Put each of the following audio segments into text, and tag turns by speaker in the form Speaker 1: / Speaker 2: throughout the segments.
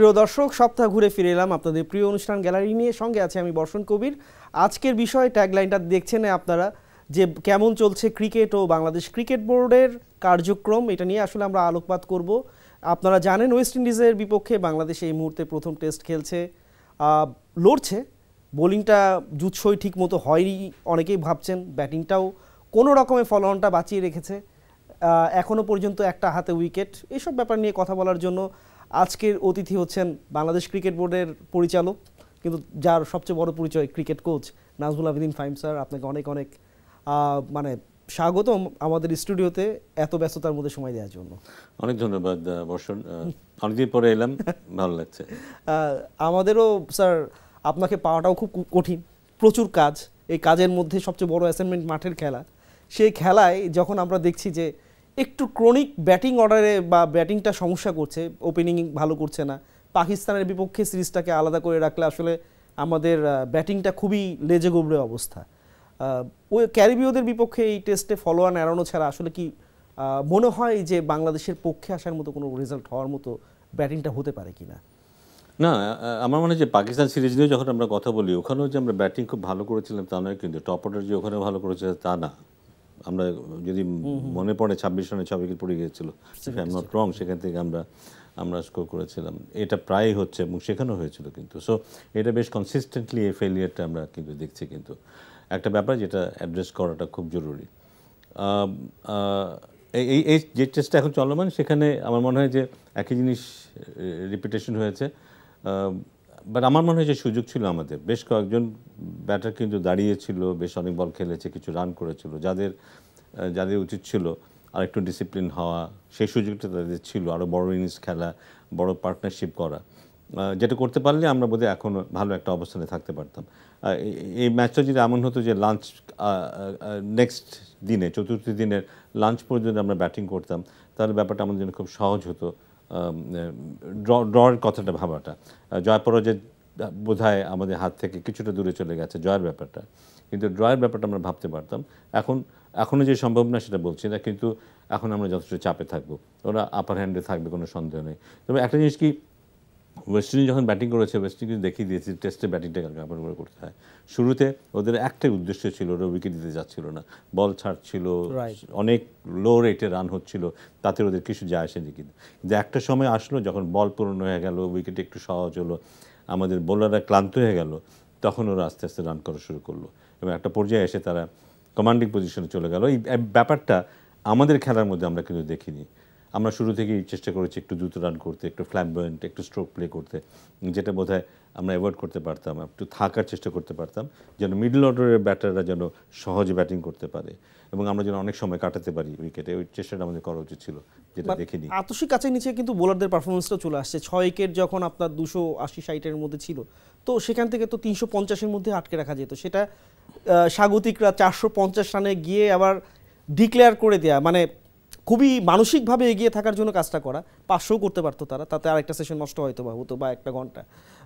Speaker 1: প্রিয় দর্শক, সপ্তাহ ঘুরে ফিরে এলাম আপনাদের প্রিয় অনুষ্ঠান গ্যালারি নিয়ে। সঙ্গে আছে আমি বর্ষণ কবির। আজকের বিষয় ট্যাগলাইনটা দেখছেন আপনারা, যে কেমন চলছে ক্রিকেট ও বাংলাদেশ ক্রিকেট বোর্ডের কার্যক্রম, এটা নিয়ে আসলে আমরা আলোকপাত করব। আপনারা জানেন ওয়েস্ট ইন্ডিজের বিপক্ষে বাংলাদেশ এই মুহূর্তে প্রথম টেস্ট খেলছে, লড়ছে। বোলিংটা জুৎসই ঠিক মতো হয়নি অনেকেই ভাবছেন, ব্যাটিংটাও কোনো রকমের ফলোঅনটা বাঁচিয়ে রেখেছে, এখনও পর্যন্ত একটা হাতে উইকেট। এইসব ব্যাপার নিয়ে কথা বলার জন্য আজকের অতিথি হচ্ছেন বাংলাদেশ ক্রিকেট বোর্ডের পরিচালক, কিন্তু যার সবচেয়ে বড় পরিচয় cricket coach Nazmul Abedin Fahim sir. আপনাকে অনেক অনেক মানে স্বাগতম আমাদের স্টুডিওতে এত ব্যস্ততার মধ্যে সময় দেওয়ার জন্য।
Speaker 2: অনেক ধন্যবাদ বর্ষণ, অনেকদিন পরে এলাম, ভালো লাগছে।
Speaker 1: আমাদেরও স্যার আপনাকে পাওয়াটাও খুব কঠিন, প্রচুর কাজ। এই কাজের মধ্যে সবচেয়ে বড় অ্যাসাইনমেন্ট মাঠের খেলা। সেই খেলায় যখন আমরা দেখছি যে একটু ক্রনিক ব্যাটিং অর্ডারে বা ব্যাটিংটা সমস্যা করছে, ওপেনিং ভালো করছে না, পাকিস্তানের বিপক্ষে সিরিজটাকে আলাদা করে রাখলে আসলে আমাদের ব্যাটিংটা খুবই লেজে গোবরে অবস্থা। ওই ক্যারিবীয়দের বিপক্ষে এই টেস্টে ফলোয়ান এড়ানো ছাড়া আসলে কি মনে হয় যে বাংলাদেশের পক্ষে আসার মতো কোনো রেজাল্ট হওয়ার মতো ব্যাটিংটা হতে পারে কিনা?
Speaker 2: না, আমার মনে হয় যে পাকিস্তান সিরিজ নিয়েও যখন আমরা কথা বলি, ওখানেও যে আমরা ব্যাটিং খুব ভালো করেছিলাম তা নয়, কিন্তু টপ অর্ডার যে ওখানে ভালো করেছে তা না। আমরা যদি মনে পড়ে 26 রানে 6 উইকেট পড়ে গিয়েছিল, নট রং, সেখান থেকে আমরা স্কোর করেছিলাম। এটা প্রায় হচ্ছে এবং সেখানেও হয়েছিল কিন্তু। সো এটা বেশ কনসিস্টেন্টলি এই ফেলিয়ারটা আমরা কিন্তু দেখছি, কিন্তু একটা ব্যাপার যেটা অ্যাড্রেস করাটা খুব জরুরি। এই যে টেস্টটা এখন চলমান, সেখানে আমার মনে হয় যে একই জিনিস রিপিটেশন হয়েছে। বাট আমার মনে হয় যে সুযোগ ছিল আমাদের, বেশ কয়েকজন ব্যাটার কিন্তু দাঁড়িয়েছিল, বেশ অনেক বল খেলেছে, কিছু রান করেছিল, যাদের উচিত ছিল আর একটু ডিসিপ্লিন হওয়া, সেই সুযোগটা তাদের ছিল, আরও বড় ইনিংস খেলা, বড় পার্টনারশিপ করা, যেটা করতে পারলে আমরা বোধহয় এখনও ভালো একটা অবস্থানে থাকতে পারতাম। এই ম্যাচটা যদি এমন হতো যে লাঞ্চ নেক্সট দিনে, চতুর্থ দিনের লাঞ্চ পর্যন্ত আমরা ব্যাটিং করতাম, তাহলে ব্যাপারটা আমাদের জন্য খুব সহজ হতো। ড্রয়ের কথাটা ভাবাটা, জয় পরাজয় বোধহয় আমাদের হাত থেকে কিছুটা দূরে চলে গেছে জয়ের ব্যাপারটা, কিন্তু ড্রয়ের ব্যাপারটা আমরা ভাবতে পারতাম। এখনও যে সম্ভব না সেটা বলছি না, কিন্তু এখন আমরা যথেষ্ট চাপে থাকবো, ওরা আপার হ্যান্ডে থাকবে, কোনো সন্দেহ নেই। তবে একটা জিনিস কি, ওয়েস্ট ইন্ডিজ যখন ব্যাটিং করেছে, ওয়েস্ট ইন্ডিজ দেখিয়ে দিয়েছে টেস্টে ব্যাটিংটা কাপড় করে করতে হয়। শুরুতে ওদের একটাই উদ্দেশ্য ছিল, ওরা উইকেট দিতে যাচ্ছিল না, বল ছাড়ছিল, অনেক লো রেটে রান হচ্ছিল, তাতে ওদের কিছু যায় আসেনি। কিন্তু একটা সময় আসলো যখন বল পূরণ হয়ে গেল, উইকেট একটু সহজ হলো, আমাদের বোলাররা ক্লান্ত হয়ে গেল, তখন ওরা আস্তে আস্তে রান করা শুরু করলো এবং একটা পর্যায়ে এসে তারা কমান্ডিং পজিশনে চলে গেল। এই ব্যাপারটা আমাদের খেলার মধ্যে আমরা কিন্তু দেখিনি। আমরা শুরু থেকেই চেষ্টা করেছি একটু দ্রুত রান করতে, একটু ফ্ল্যাম্বয়েন্ট, একটু স্ট্রোক প্লে করতে, যেটা বোধহয় আমরা অ্যাভয়েড করতে পারতাম, একটু থাকার চেষ্টা করতে পারতাম, যেন মিডল অর্ডারের ব্যাটাররা যেন সহজে ব্যাটিং করতে পারে এবং আমরা যেন অনেক সময় কাটাতে পারি উইকেটে। ওই চেষ্টাটা আমাদের করা উচিত ছিল, যেটা দেখিনি।
Speaker 1: আতসী কাছের নিচে কিন্তু বোলারদের পারফরমেন্সটা চলে আসছে। 6 উইকেট যখন আপনার 280-60-এর মধ্যে ছিল, তো সেখান থেকে তো 350-এর মধ্যে আটকে রাখা যেত। সেটা স্বাগতিকরা 450 রানে গিয়ে আবার ডিক্লেয়ার করে দেয়া, মানে খুবই মানসিকভাবে এগিয়ে থাকার জন্য কাজটা করা। 500 করতে পারতো তারা, তাতে আরেকটা সেশন নষ্ট হয়তো বা হতো, বা একটা ঘন্টা।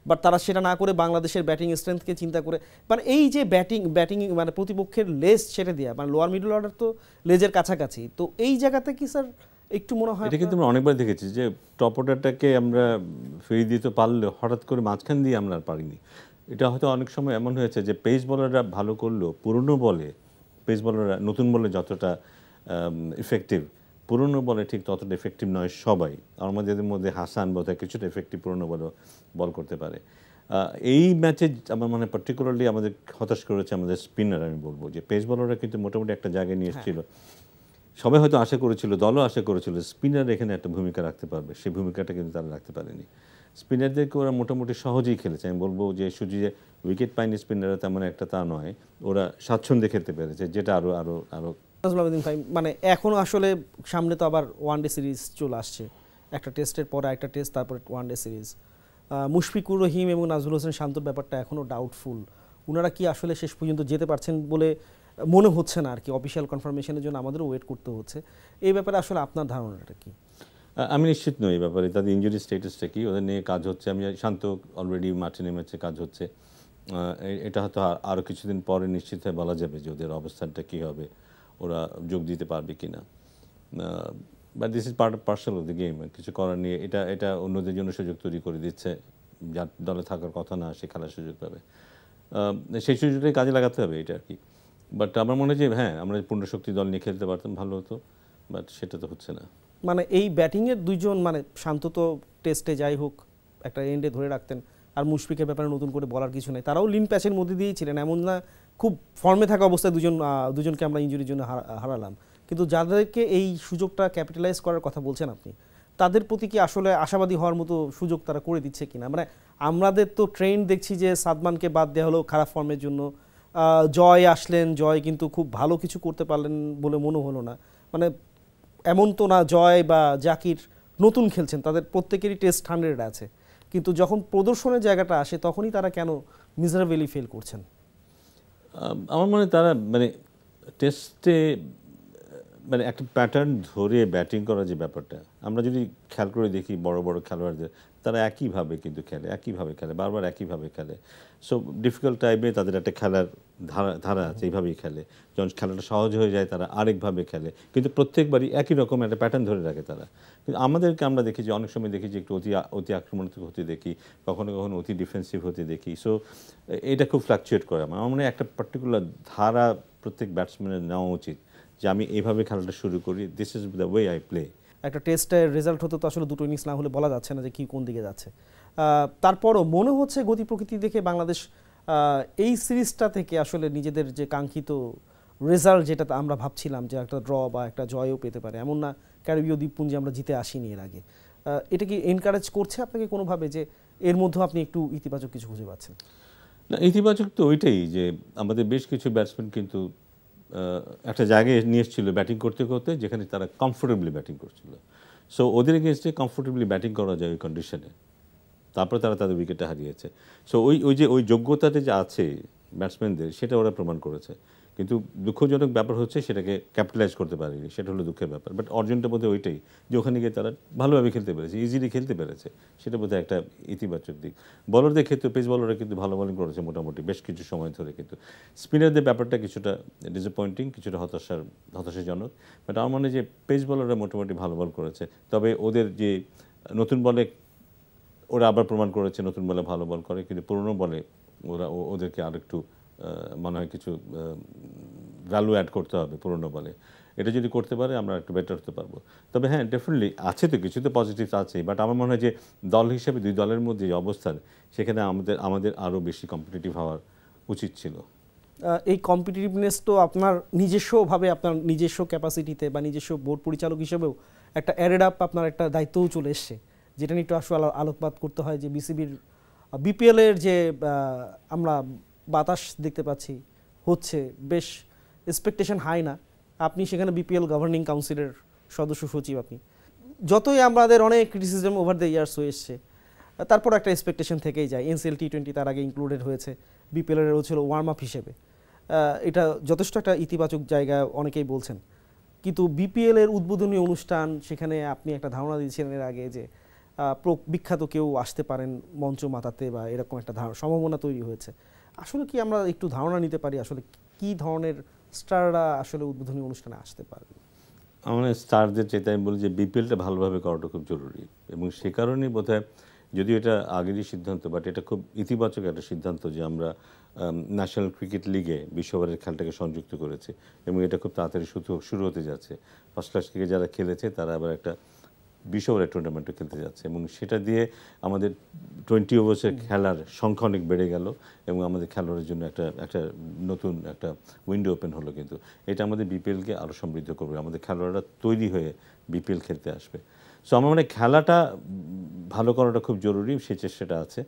Speaker 1: বাট তারা সেটা না করে বাংলাদেশের ব্যাটিং স্ট্রেংথকে চিন্তা করে, মানে এই যে ব্যাটিং মানে প্রতিপক্ষের লেজ ছেড়ে দেওয়া, মানে লোয়ার মিডল অর্ডার তো লেজের কাছাকাছি, তো এই জায়গাতে কি স্যার একটু মনে হয়?
Speaker 2: এটা কিন্তু আমরা অনেকবার দেখেছি যে টপ অর্ডারটাকে আমরা ফিরিয়ে দিতে পারলে হঠাৎ করে মাঝখান দিয়ে আমরা আর পারিনি। এটা হয়তো অনেক সময় এমন হয়েছে যে পেস বলাররা ভালো করলেও পুরনো বলে, পেস বলাররা নতুন বলে যতটা ইফেক্টিভ, পুরনো বলে ঠিক ততটা এফেক্টিভ নয় সবাই। আমাদের মধ্যে হাসান বোধহয় কিছুটা এফেক্টিভ পুরনো বলে বল করতে পারে। এই ম্যাচে আমার মনে হয় পার্টিকুলারলি আমাদের হতাশ করেছে আমাদের স্পিনার। আমি বলবো যে পেস বলাররা কিন্তু মোটামুটি একটা জায়গায় নিয়ে এসেছিল, সবাই হয়তো আশা করেছিল, দলও আশা করেছিল স্পিনার এখানে একটা ভূমিকা রাখতে পারবে, সেই ভূমিকাটা কিন্তু তারা রাখতে পারেনি। স্পিনারদেরকে ওরা মোটামুটি সহজেই খেলেছে। আমি বলবো যে শুধু যে উইকেট পায়নি স্পিনাররা তেমন একটা তা নয়, ওরা স্বাচ্ছন্দ্যে খেলতে পেরেছে, যেটা আরও আরও আরও
Speaker 1: মানে এখনও আসলে সামনে তো আবার ওয়ানডে সিরিজ চলে আসছে, একটা টেস্টের পরে একটা টেস্ট, তারপরে ওয়ানডে সিরিজ। মুশফিকুর রহিম এবং নাজমুল হোসেন শান্তর ব্যাপারটা এখনও ডাউটফুল। ওনারা কি আসলে শেষ পর্যন্ত যেতে পারছেন বলে মনে হচ্ছে না আর কি। অফিসিয়াল কনফার্মেশনের জন্য আমাদেরও ওয়েট করতে হচ্ছে। এই ব্যাপারে আসলে আপনার ধারণাটা কি?
Speaker 2: আমি নিশ্চিত নই এই ব্যাপারে, তাদের ইনজুরি স্ট্যাটাসটা কি, ওদের নিয়ে কাজ হচ্ছে। আমি শান্ত অলরেডি মাঠে নেমেছে, কাজ হচ্ছে। এটা হয়তো আরও কিছুদিন পরে নিশ্চিত হয়ে বলা যাবে যে ওদের অবস্থানটা কী হবে, ওরা যোগ দিতে পারবে কি না। But this is parcel of the game, কিছু করার নিয়ে এটা এটা অন্যদের জন্য সুযোগ তৈরি করে দিচ্ছে, যার দলে থাকার কথা না সে খেলার সুযোগ পাবে, সেই সুযোগটাই কাজে লাগাতে হবে এটা আর কি। বাট আমার মনে হয় যে হ্যাঁ আমরা পূর্ণ শক্তি দল নিয়ে খেলতে পারতাম, ভালো হতো, বাট সেটা তো হচ্ছে না।
Speaker 1: মানে এই ব্যাটিংয়ের দুইজন মানে শান্ত তো টেস্টে যাই হোক একটা এন্ডে ধরে রাখতেন, আর মুশফিকের ব্যাপারে নতুন করে বলার কিছু নেই, তারাও লিন প্যাচের মধ্যে দিয়েই ছিলেন, এমন না খুব ফর্মে থাকা অবস্থায় দুজনকে আমরা ইনজুরির জন্য হারালাম, কিন্তু যাদেরকে এই সুযোগটা ক্যাপিটালাইজ করার কথা বলছেন আপনি, তাদের প্রতি কি আসলে আশাবাদী হওয়ার মতো সুযোগ তারা করে দিচ্ছে কিনা? মানে আমাদের তো ট্রেন্ড দেখছি যে সাদমানকে বাদ দেওয়া হলো খারাপ ফর্মের জন্য, জয় আসলেন, জয় কিন্তু খুব ভালো কিছু করতে পারলেন বলে মনে হলো না, মানে এমন তো না জয় বা জাকির নতুন খেলছেন, তাদের প্রত্যেকেরই টেস্ট 100 আছে, কিন্তু যখন প্রদর্শনের জায়গাটা আসে তখনই তারা কেন মিজারেবলি ফেল করছেন?
Speaker 2: আমার মনে হয় তারা মানে টেস্টে মানে একটা প্যাটার্ন ধরে ব্যাটিং করার যে ব্যাপারটা, আমরা যদি খেয়াল করে দেখি বড় বড় খেলোয়াড়দের, তারা একইভাবে কিন্তু খেলে, একইভাবে খেলে, বারবার একইভাবে খেলে। সো ডিফিকাল্ট টাইমে তাদের একটা খেলার ধারা আছে, এইভাবেই খেলে। যখন খেলাটা সহজ হয়ে যায় তারা আরেকভাবে খেলে, কিন্তু প্রত্যেকবারই একই রকম একটা প্যাটার্ন ধরে রাখে তারা। কিন্তু আমাদেরকে আমরা দেখি যে অনেক সময় দেখি যে একটু অতি আক্রমণাত্মক হতে দেখি, কখনো কখনো অতি ডিফেন্সিভ হতে দেখি। সো এটা খুব ফ্লাকচুয়েট করে। আমার মনে হয় একটা পার্টিকুলার ধারা প্রত্যেক ব্যাটসম্যানের নেওয়া উচিত, যে আমি এইভাবে খেলাটা শুরু করি, this is the way I play.
Speaker 1: একটা টেস্টের রেজাল্ট হতে তো আসলে দুটো ইনিংস না হলে বলা যাচ্ছে না যে কি কোন দিকে যাচ্ছে। তারপরও মনে হচ্ছে গতি প্রকৃতি দেখে বাংলাদেশ এই সিরিজটা থেকে আসলে নিজেদের যে কাঙ্ক্ষিত রেজাল্ট, যেটা আমরা ভাবছিলাম যে একটা ড্র বা একটা জয়ও পেতে পারে, এমন না ক্যারিবীয় দ্বীপপুঞ্জে আমরা জিতে আসিনি এর আগে, এটা কি এনকারেজ করছে আপনাকে কোনোভাবে যে এর মধ্যে আপনি একটু ইতিবাচক কিছু খুঁজে পাচ্ছেন?
Speaker 2: না, ইতিবাচক তো ওইটাই যে আমাদের বেশ কিছু ব্যাটসম্যান কিন্তু একটা জায়গায় নিয়ে এসেছিল ব্যাটিং করতে করতে, যেখানে তারা কমফোর্টেবলি ব্যাটিং করছিল। সো ওদের এগেনস্টে কমফোর্টেবলি ব্যাটিং করা যায় ওই কন্ডিশনে, তারপরে তারা তাদের উইকেটটা হারিয়েছে। সো ওই যোগ্যতাতে যে আছে ব্যাটসম্যানদের, সেটা ওরা প্রমাণ করেছে। কিন্তু দুঃখজনক ব্যাপার হচ্ছে সেটাকে ক্যাপিটালাইজ করতে পারেনি, সেটা হলো দুঃখের ব্যাপার। বাট অর্জনটা বোধহয় ওইটাই যে ওখানে গিয়ে তারা ভালোভাবে খেলতে পেরেছে, ইজিলি খেলতে পেরেছে, সেটা বোধহয় একটা ইতিবাচক দিক। বলারদের ক্ষেত্রে পেস বলাররা কিন্তু ভালো বোলিং করেছে মোটামুটি বেশ কিছু সময় ধরে, কিন্তু স্পিনারদের ব্যাপারটা কিছুটা ডিসঅ্যাপয়েন্টিং, কিছুটা হতাশাজনক। বাট আমার মনে হয় যে পেস বলাররা মোটামুটি ভালো বল করেছে। তবে ওদের যে নতুন বলে ওরা আবার প্রমাণ করেছে নতুন বলে ভালো বল করে, কিন্তু পুরনো বলে ওদেরকে আরেকটু মনে হয় কিছু ভ্যালু অ্যাড করতে হবে পুরনো বলে। এটা যদি করতে পারে আমরা একটু বেটার হতে পারবো। তবে হ্যাঁ, ডেফিনেটলি আছে তো কিছু তো পজিটিভস আছে, বাট আমার মনে হয় যে দল হিসেবে দুই দলের মধ্যে যে অবস্থান, সেখানে আমাদের আরও বেশি কম্পিটিটিভ হওয়ার উচিত ছিল।
Speaker 1: এই কম্পিটিটিভনেস তো আপনার নিজস্বভাবে, আপনার নিজস্ব ক্যাপাসিটিতে বা নিজস্ব বোর্ড পরিচালক হিসেবেও একটা অ্যাডেড আপ আপনার একটা দায়িত্বও চলে এসছে, যেটা নিয়ে একটু আসলে আলোকপাত করতে হয়। যে বিসিবির বিপিএলের যে আমরা বাতাস দেখতে পাচ্ছি হচ্ছে, বেশ এক্সপেকটেশন হাই না? আপনি সেখানে বিপিএল গভর্নিং কাউন্সিলের সদস্য সচিব, আপনি যতই আমাদের অনেক ক্রিটিসিজম ওভার দ্য ইয়ার্স হয়ে এসছে, তারপর একটা এক্সপেকটেশন থেকেই যায়। এনসিএল T20 তার আগে ইনক্লুডেড হয়েছে, বিপিএলের হচ্ছিল ওয়ার্ম আপ হিসেবে, এটা যথেষ্ট একটা ইতিবাচক জায়গা অনেকেই বলছেন। কিন্তু বিপিএলের উদ্বোধনী অনুষ্ঠান, সেখানে আপনি একটা ধারণা দিয়েছিলেন এর আগে যে বিখ্যাত কেউ আসতে পারেন মঞ্চ মাতাতে, বা এরকম একটা সম্ভাবনা তৈরি হয়েছে। আসলে কি আমরা একটু ধারণা নিতে পারি আসলে কি ধরনের স্টাররা আসলে উদ্বোধনী অনুষ্ঠানে আসতে পারে?
Speaker 2: আমার স্টারদের চাইতে আমি বলি যে বিপিএলটা ভালোভাবে করাটা খুব জরুরি, এবং সে কারণেই বোধহয়, যদিও এটা আগেরই সিদ্ধান্ত, বাট এটা খুব ইতিবাচক একটা সিদ্ধান্ত যে আমরা ন্যাশনাল ক্রিকেট লিগে বিশ্ববারের খেলাটাকে সংযুক্ত করেছি, এবং এটা খুব তাড়াতাড়ি শুরু হতে যাচ্ছে। ফার্স্ট ক্লাস ক্রিকেট যারা খেলেছে তারা আবার একটা বিশ্ববারের টুর্নামেন্টে খেলতে যাচ্ছে, এবং সেটা দিয়ে আমাদের 20 ওভার্সের খেলার সংখ্যা অনেক বেড়ে গেল, এবং আমাদের খেলোয়াড়ের জন্য একটা নতুন একটা উইন্ডো ওপেন হলো। কিন্তু এটা আমাদের বিপিএলকে আরও সমৃদ্ধ করবে, আমাদের খেলোয়াড়রা তৈরি হয়ে বিপিএল খেলতে আসবে। সো আমার মানে খেলাটা ভালো করাটা খুব জরুরি, সেই চেষ্টাটা আছে।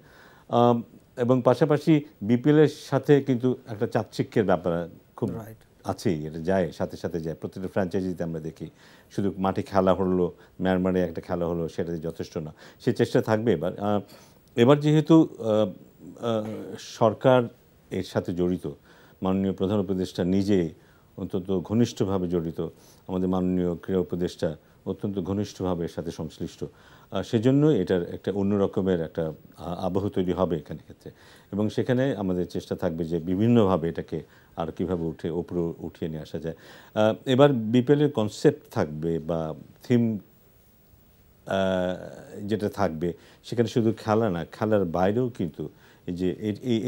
Speaker 2: এবং পাশাপাশি বিপিএলের সাথে কিন্তু একটা চাকচিক্যের ব্যাপার খুব আছেই, এটা যায় সাথে সাথে যায়। প্রত্যেকটা ফ্র্যাঞ্চাইজিতে আমরা দেখি শুধু মাঠে খেলা হলো, মিয়ানমারে একটা খেলা হলো, সেটাতে যথেষ্ট না, সেই চেষ্টা থাকবে। এবার যেহেতু সরকার এর সাথে জড়িত, মাননীয় প্রধান উপদেষ্টা নিজে অন্তত ঘনিষ্ঠভাবে জড়িত, আমাদের মাননীয় ক্রীড়া উপদেষ্টা অত্যন্ত ঘনিষ্ঠভাবে এর সাথে সংশ্লিষ্ট। সেজন্য এটার একটা অন্য রকমের একটা আবহ তৈরি হবে এখানে ক্ষেত্রে, এবং সেখানে আমাদের চেষ্টা থাকবে যে বিভিন্নভাবে এটাকে আর কীভাবে উপরে উঠিয়ে নিয়ে আসা যায়। এবার বিপিএলের কনসেপ্ট থাকবে বা থিম যেটা থাকবে সেখানে শুধু খেলা না, খেলার বাইরেও কিন্তু যে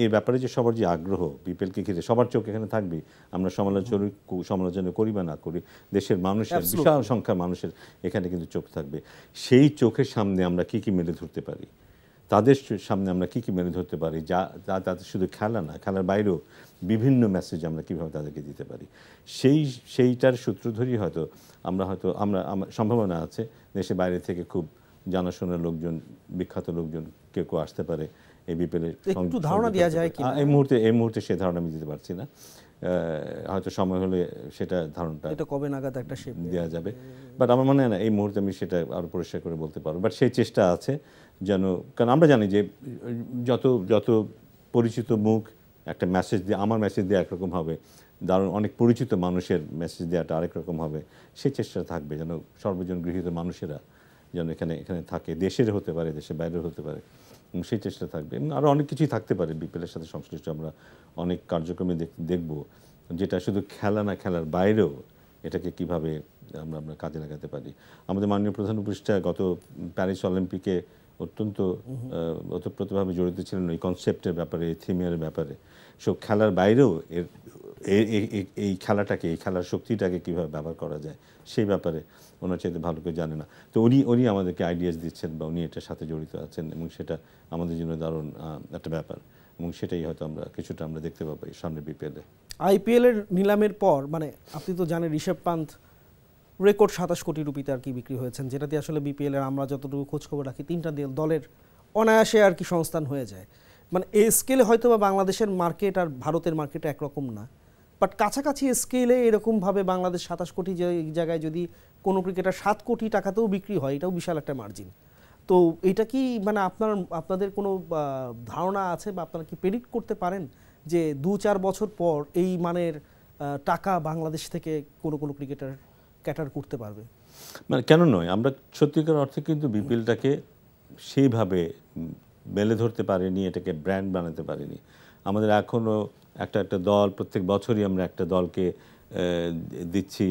Speaker 2: এই ব্যাপারে যে সবার যে আগ্রহ বিপিএলকে ঘিরে, সবার চোখ এখানে থাকবে। আমরা সমালোচনা করি বা না করি, দেশের মানুষের বিশাল সংখ্যার মানুষের এখানে কিন্তু চোখ থাকবে। সেই চোখের সামনে আমরা কি কি মেলে ধরতে পারি, তাদের সামনে আমরা কি কি মেলে ধরতে পারি, তাদের শুধু খেলা না, খেলার বাইরেও বিভিন্ন মেসেজ আমরা কীভাবে তাদেরকে দিতে পারি, সেইটার সূত্র ধরেই হয়তো আমরা সম্ভাবনা আছে দেশের বাইরে থেকে খুব জানাশোনা লোকজন, বিখ্যাত লোকজন কেউ আসতে পারে এই বিপিএলের।
Speaker 1: একটু ধারণা দেওয়া যায় কি?
Speaker 2: এই মুহূর্তে সে ধারণা আমি দিতে পারছি না, হয়তো সময় হলে সেটা ধারণাটা
Speaker 1: কবে নাগাদ একটা শেপ
Speaker 2: দেওয়া যাবে। বাট আমার মনে হয় না এই মুহূর্তে আমি সেটা আরও পরিষ্কার করে বলতে পারবো। বাট সেই চেষ্টা আছে যেন, কারণ আমরা জানি যে যত পরিচিত মুখ একটা মেসেজ দিয়ে, আমার মেসেজ দিয়ে একরকম হবে, দারুণ অনেক পরিচিত মানুষের মেসেজ দেওয়াটা আরেক রকম হবে। সেই চেষ্টা থাকবে যেন সর্বজন গৃহীত মানুষেরা যেন এখানে থাকে, দেশের হতে পারে, দেশের বাইরেও হতে পারে, সেই চেষ্টা থাকবে। এবং আরও অনেক কিছুই থাকতে পারে বিপিএলের সাথে সংশ্লিষ্ট। আমরা অনেক কার্যক্রমে দেখব যেটা শুধু খেলা না, খেলার বাইরেও এটাকে কিভাবে আমরা কাজে লাগাতে পারি। আমাদের মাননীয় প্রধান উপদেষ্টা গত প্যারিস অলিম্পিকে অত্যন্ত ওতপ্রোতভাবে জড়িত ছিলেন এই কনসেপ্টের ব্যাপারে, এই থিমের ব্যাপারে। সো খেলার বাইরেও এই খেলার শক্তিটাকে কীভাবে ব্যবহার করা যায় সেই ব্যাপারে ওনার চাইতে ভালো করে জানে না। তো উনি আমাদেরকে আইডিয়াস দিচ্ছেন বা উনি এটার সাথে জড়িত আছেন, এবং সেটা আমাদের জন্য দারুণ একটা ব্যাপার, এবং সেটাই হয়তো কিছুটা আমরা দেখতে পাবো সামনে বিপিএলে।
Speaker 1: আইপিএলের নিলামের পর, মানে আপনি তো জানেন ঋষভ পান্ত রেকর্ড 27 কোটি রুপিতে আর কি বিক্রি হয়েছেন, যেটাতে আসলে বিপিএলের আমরা যতটুকু খোঁজখবর রাখি 3টা দলের অনায়াসে আর কি সংস্থান হয়ে যায়। মানে এই স্কেলে হয়তো বা বাংলাদেশের মার্কেট আর ভারতের মার্কেট একরকম না, বাট কাছাকাছি স্কেলে এরকমভাবে বাংলাদেশ 27 কোটি জায়গায় যদি কোনো ক্রিকেটার 7 কোটি টাকাতেও বিক্রি হয়, এটাও বিশাল একটা মার্জিন। তো এটা কি মানে আপনাদের কোনো ধারণা আছে বা আপনারা কি প্রেডিক্ট করতে পারেন যে 2-4 বছর পর এই মানের টাকা বাংলাদেশ থেকে কোনো ক্রিকেটার ক্যাটার করতে পারবে?
Speaker 2: মানে কেন নয়, আমরা সত্যিকার অর্থে কিন্তু বিপিএলটাকে সেইভাবে মেলে ধরতে পারিনি, এটাকে ব্র্যান্ড বানাতে পারিনি। আমাদের এখনও একটা দল, প্রত্যেক বছরই আমরা একটা দলকে দিচ্ছি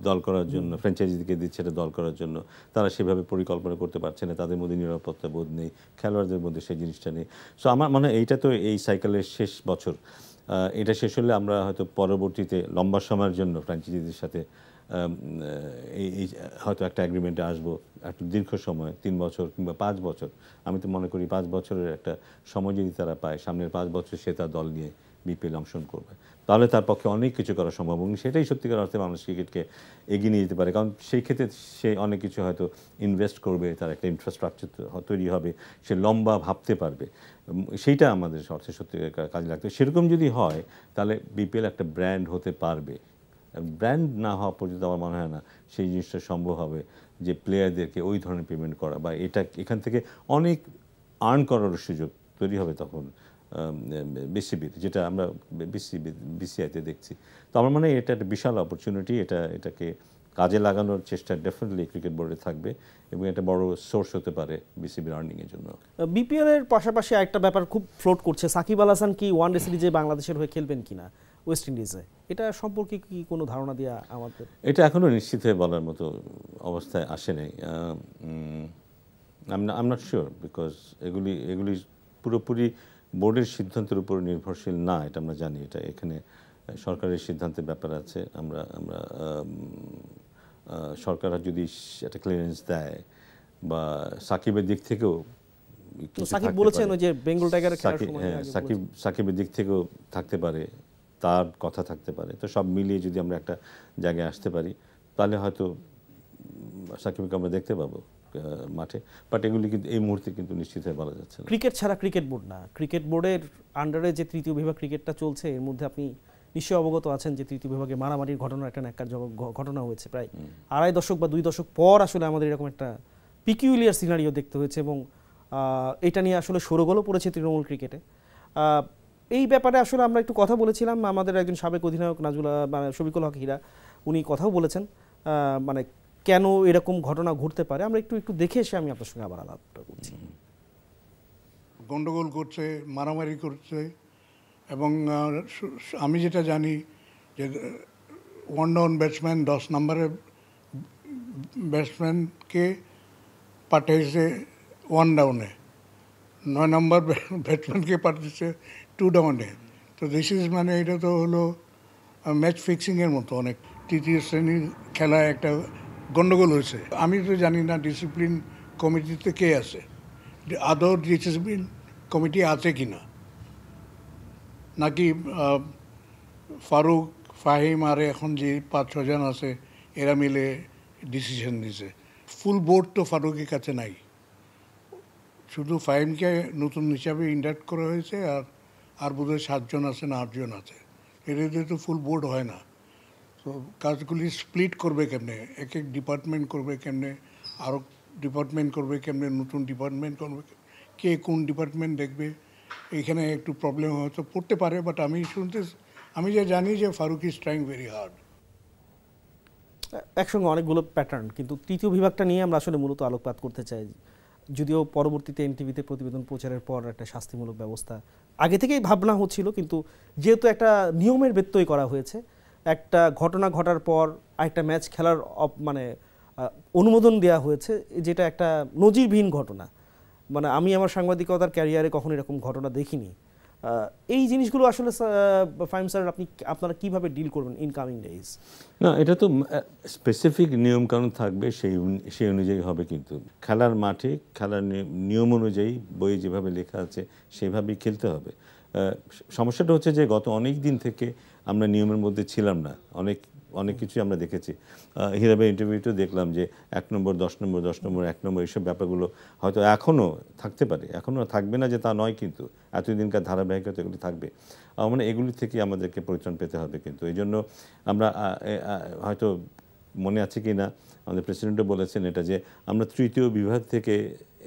Speaker 2: দল করার জন্য, ফ্র্যাঞ্চাইজিকে দিচ্ছে এটা দল করার জন্য। তারা সেভাবে পরিকল্পনা করতে পারছে না, তাদের মধ্যে নিরাপত্তা বোধ নেই, খেলোয়াড়দের মধ্যে সেই জিনিসটা নেই। সো আমার মনে হয় এইটা তো এই সাইকেলের শেষ বছর। এটা শেষ হলে আমরা হয়তো পরবর্তীতে লম্বা সময়ের জন্য ফ্র্যাঞ্চাইজিদের সাথে এই হয়তো একটা এগ্রিমেন্টে আসবো, একটা দীর্ঘ সময়, 3 বছর কিংবা 5 বছর। আমি তো মনে করি 5 বছরের একটা সময় যদি তারা পায়, সামনের 5 বছর সে তার দল নিয়ে বিপিএল অংশগ্রহণ করবে, তাহলে তার পক্ষে অনেক কিছু করা সম্ভব, এবং সেটাই সত্যিকার অর্থে বাংলাদেশ ক্রিকেটকে এগিয়ে নিয়ে যেতে পারে। কারণ সেই ক্ষেত্রে সে অনেক কিছু হয়তো ইনভেস্ট করবে, তার একটা ইনফ্রাস্ট্রাকচার তৈরি হবে, সে লম্বা ভাবতে পারবে, সেইটা আমাদের অর্থে সত্যিকার কাজে লাগবে। সেরকম যদি হয় তাহলে বিপিএল একটা ব্র্যান্ড হতে পারবে। ব্র্যান্ড না হওয়া পর্যন্ত আমার মনে হয় না সেই জিনিসটা সম্ভব হবে, যে প্লেয়ারদেরকে ওই ধরনের পেমেন্ট করা বা এখান থেকে অনেক আর্ন করার সুযোগ তৈরি হবে তখন বিসিবির, যেটা আমরা বিসিআইতে দেখছি। তো আমার মনে হয় এটা একটা বিশাল অপরচুনিটি, এটাকে কাজে লাগানোর চেষ্টা ডেফিনেটলি ক্রিকেট বোর্ডে থাকবে, এবং এটা বড় সোর্স হতে পারে বিসিবির আর্নিংয়ের জন্য।
Speaker 1: বিপিএল এর পাশাপাশি একটা ব্যাপার খুব ফ্লোট করছে, সাকিব আল হাসান কি ওয়ানডে সিরিজে বাংলাদেশের হয়ে খেলবেন কিনা ওয়েস্ট ইন্ডিজে, এটা সম্পর্কে কি কোনো ধারণা দেওয়া আমাদের?
Speaker 2: এটা এখনও নিশ্চিত হয়ে বলার মতো অবস্থায় আসে নাই। I am not sure, because এগুলি পুরোপুরি বোর্ডের সিদ্ধান্তের উপর নির্ভরশীল না, এটা আমরা জানি। এটা এখানে সরকারের সিদ্ধান্তের ব্যাপার আছে। আমরা সরকার যদি একটা ক্লিয়ারেন্স দেয়, বা সাকিবের দিক থেকেও
Speaker 1: সাকিব বলেছেন যে বেঙ্গল টাইগারের খেলার সময়
Speaker 2: সাকিবের দিক থেকেও থাকতে পারে, তার কথা থাকতে পারে। তো সব মিলিয়ে যদি আমরা একটা জায়গায় আসতে পারি, তাহলে হয়তো সাকিবকে আমরা দেখতে পাবো মাঠে। বাট এগুলি কিন্তু এই মুহূর্তে কিন্তু নিশ্চিত হয়ে বলা যাচ্ছে না।
Speaker 1: ক্রিকেট ছাড়া ক্রিকেট বোর্ড না, ক্রিকেট বোর্ডের আন্ডারে যে তৃতীয় বিভাগ ক্রিকেটটা চলছে, এর মধ্যে আপনি নিশ্চয়ই অবগত আছেন যে তৃতীয় বিভাগে মারামারির ঘটনা, একটা ন্যাক্কারজনক ঘটনা হয়েছে। প্রায় 2.5 দশক বা 2 দশক পর আসলে আমাদের এরকম একটা পিকিউলিয়ার সিনারিও দেখতে হয়েছে, এবং এটা নিয়ে আসলে শোরগোলও পড়েছে তৃণমূল ক্রিকেটে। এই ব্যাপারে আসলে আমরা একটু কথা বলেছিলাম, আমাদের একজন সাবেক অধিনায়ক নাজুলা শফিকুল হক হীরা, উনি কথাও বলেছেন। মানে কেন এরকম ঘটনা ঘটতে পারে আমরা একটু একটু দেখে এসে আমি আপনার সঙ্গে আবার আলাপটা করছি।
Speaker 3: গন্ডগোল করছে, মারামারি করছে, এবং আমি যেটা জানি যে ওয়ান ডাউন ব্যাটসম্যান 10 নম্বরের ব্যাটসম্যানকে পাঠিয়েছে 1 ডাউনে, 9 নম্বর ব্যাটসম্যানকে পাঠিয়েছে 2 ডাউনে। তো দিস ইজ মানে এটা তো হলো ম্যাচ ফিক্সিংয়ের মতো। অনেক তৃতীয় শ্রেণীর খেলায় একটা গন্ডগোল হয়েছে। আমি তো জানি না ডিসিপ্লিন কমিটিতে কে আছে, আদৌ ডিসিপ্লিন কমিটি আছে কি না, নাকি ফারুক, ফাহিম আর এখন যে 5-6 জন আছে এরা মিলে ডিসিশন দিছে। ফুল বোর্ড তো ফারুকের কাছে নাই, শুধু ফাহিমকে নতুন হিসাবে ইন্ডাক্ট করা হয়েছে, আর বোধহয় 7 জন আছে না 8 জন আছে। এদের তো ফুল বোর্ড হয় না। তো কাজগুলি স্প্লিট করবে কেমনে, এক এক ডিপার্টমেন্ট করবে কেমনে, আরও ডিপার্টমেন্ট করবে কেমনে, নতুন ডিপার্টমেন্ট করবে, কে কোন ডিপার্টমেন্ট দেখবে, এখানে একটু প্রবলেম হয়তো পড়তে পারে। বাট আমি যে জানি যে Farooq is trying very hard.
Speaker 1: একসঙ্গে অনেকগুলো প্যাটার্ন, কিন্তু তৃতীয় বিভাগটা নিয়ে আমরা আসলে মূলত আলোকপাত করতে চাই। যদিও পরবর্তীতে এনটিভিতে প্রতিবেদন প্রচারের পর একটা শাস্তিমূলক ব্যবস্থা আগে থেকেই ভাবনা হচ্ছিল, কিন্তু যেহেতু একটা নিয়মের ব্যত্যয় করা হয়েছে, একটা ঘটনা ঘটার পর একটা ম্যাচ খেলার মানে অনুমোদন দেওয়া হয়েছে, যেটা একটা নজিরবিহীন ঘটনা। মানে আমি আমার সাংবাদিকতার ক্যারিয়ারে কখনো এরকম ঘটনা দেখিনি। এই জিনিসগুলো আসলে ফাহিম স্যার আপনারা কিভাবে ডিল করবেন ইনকামিং ডেজ?
Speaker 2: না, এটা তো স্পেসিফিক নিয়মকানুন থাকবে, সেই অনুযায়ী হবে। কিন্তু খেলার মাঠে খেলার নিয়ম অনুযায়ী বইয়ে যেভাবে লেখা আছে সেভাবেই খেলতে হবে। সমস্যাটা হচ্ছে যে গত অনেক দিন থেকে আমরা নিয়মের মধ্যে ছিলাম না। অনেক কিছু আমরা দেখেছি। হীরাবের ইন্টারভিউতেও দেখলাম যে 1 নম্বর 10 নম্বর 10 নম্বর 1 নম্বর এইসব ব্যাপারগুলো হয়তো এখনও থাকতে পারে, এখনও থাকবে না যে তা নয়, কিন্তু এতদিনকার ধারাবাহিকতা এগুলি থাকবে। মানে এগুলি থেকে আমাদেরকে পরিত্রাণ পেতে হবে। কিন্তু এই জন্য আমরা হয়তো মনে আছে কি না, আমাদের প্রেসিডেন্টও বলেছেন এটা, যে আমরা তৃতীয় বিভাগ থেকে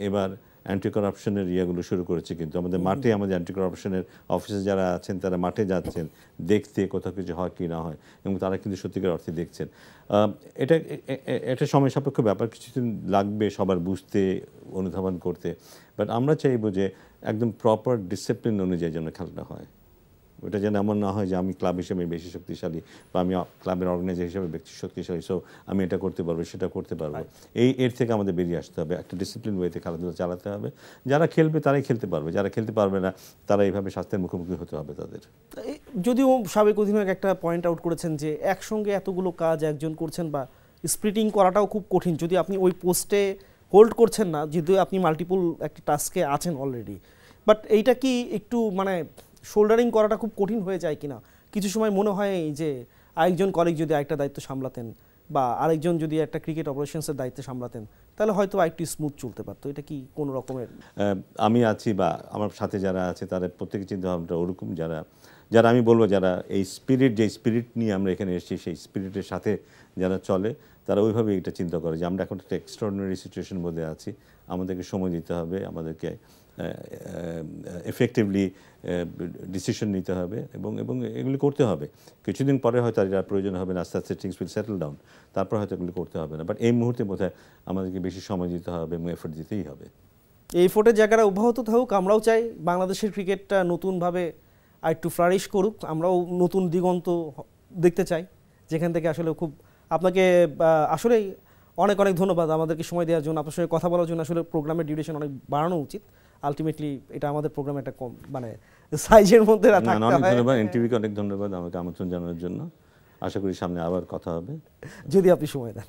Speaker 2: এবার অ্যান্টি করাপশনের ইয়েগুলো শুরু করেছি। কিন্তু আমাদের মাঠে আমাদের অ্যান্টি করাপশনের অফিসে যারা আছেন তারা মাঠে যাচ্ছেন দেখতে কোথাও কিছু হয় কি না হয়, এবং তারা কিন্তু সত্যিকার অর্থে দেখছেন। এটা সময় সাপেক্ষ ব্যাপার, কিছুদিন লাগবে সবার বুঝতে, অনুধাবন করতে। বাট আমরা চাইবো যে একদম প্রপার ডিসিপ্লিন অনুযায়ী যেন খেলাটা হয়। ওটা যেন এমন না হয় যে আমি ক্লাব হিসেবে বেশি শক্তিশালী, বা আমি ক্লাবের অর্গানাইজার হিসেবে বেশি শক্তিশালী, সো আমি এটা করতে পারবো সেটা করতে পারবো। এর থেকে আমাদের বেরিয়ে আসতে হবে, একটা ডিসিপ্লিন ওয়েতে খেলাধুলা চালাতে হবে। যারা খেলবে তারাই খেলতে পারবে, যারা খেলতে পারবে না তারা এইভাবে শাস্তির মুখোমুখি হতে হবে তাদের।
Speaker 1: যদিও সাবেক অধিনায়ক একটা পয়েন্ট আউট করেছেন যে একসঙ্গে এতগুলো কাজ একজন করছেন বা স্প্লিটিং করাটাও খুব কঠিন, যদি আপনি ওই পোস্টে হোল্ড করছেন না, যদিও আপনি মাল্টিপল একটা টাস্কে আছেন অলরেডি। বাট এইটা কি একটু মানে শোল্ডারিং করাটা খুব কঠিন হয়ে যায় কিনা? কিছু সময় মনে হয় যে আরেকজন কলিগ যদি আরেকটা দায়িত্ব সামলাতেন, বা আরেকজন যদি একটা ক্রিকেট অপারেশনসের দায়িত্ব সামলাতেন, তাহলে হয়তো একটু স্মুথ চলতে পারতো। এটা কি কোনো রকমের?
Speaker 2: আমি আছি বা আমার সাথে যারা আছে তারা প্রত্যেকের চিন্তাভাবনাটা ওরকম, যারা আমি বলবো যারা এই যে স্পিরিট নিয়ে আমরা এখানে এসেছি সেই স্পিরিটের সাথে যারা চলে, তারা ওইভাবে এটা চিন্তা করে যে আমরা এখন একটা এক্সট্রাঅর্ডিনারি সিচুয়েশন মধ্যে আছি, আমাদেরকে সময় দিতে হবে, আমাদেরকে এফেক্টিভলি ডিসিশন নিতে হবে, এবং এগুলি করতে হবে। কিছুদিন পরে হয়তো আর প্রয়োজন হবে না, আস্তে আস্তে থিংস উইল সেটেল ডাউন, তারপর হয়তো এগুলি করতে হবে না। বাট এই মুহূর্তে বোধহয় আমাদেরকে বেশি সময় দিতে হবে এবং এফোর্ট দিতেই হবে।
Speaker 1: এই এফোর্টের জায়গাটা অব্যাহত থাকুক। আমরাও চাই বাংলাদেশের ক্রিকেটটা নতুনভাবে আরেকটু ফ্লারিশ করুক, আমরাও নতুন দিগন্ত দেখতে চাই, যেখান থেকে আসলে খুব আপনাকে আসলেই অনেক ধন্যবাদ আমাদেরকে সময় দেওয়ার জন্য, আপনার সঙ্গে কথা বলার জন্য। আসলে প্রোগ্রামের ডিউরেশন অনেক বাড়ানো উচিত, আলটিমেটলি এটা আমাদের প্রোগ্রাম একটা কম মানে সাইজের মধ্যে থাকতে হয়।
Speaker 2: অনেক ধন্যবাদ এনটিভিকে, অনেক ধন্যবাদ আমাকে আমন্ত্রণ জানানোর জন্য। আশা করি সামনে আবার কথা হবে
Speaker 1: যদি আপনি সময় দেন।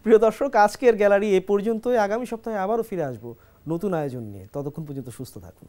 Speaker 1: প্রিয় দর্শক, আজকের গ্যালারি এ পর্যন্তই। আগামী সপ্তাহে আবারও ফিরে আসবো নতুন আয়োজন নিয়ে। ততক্ষণ পর্যন্ত সুস্থ থাকুন।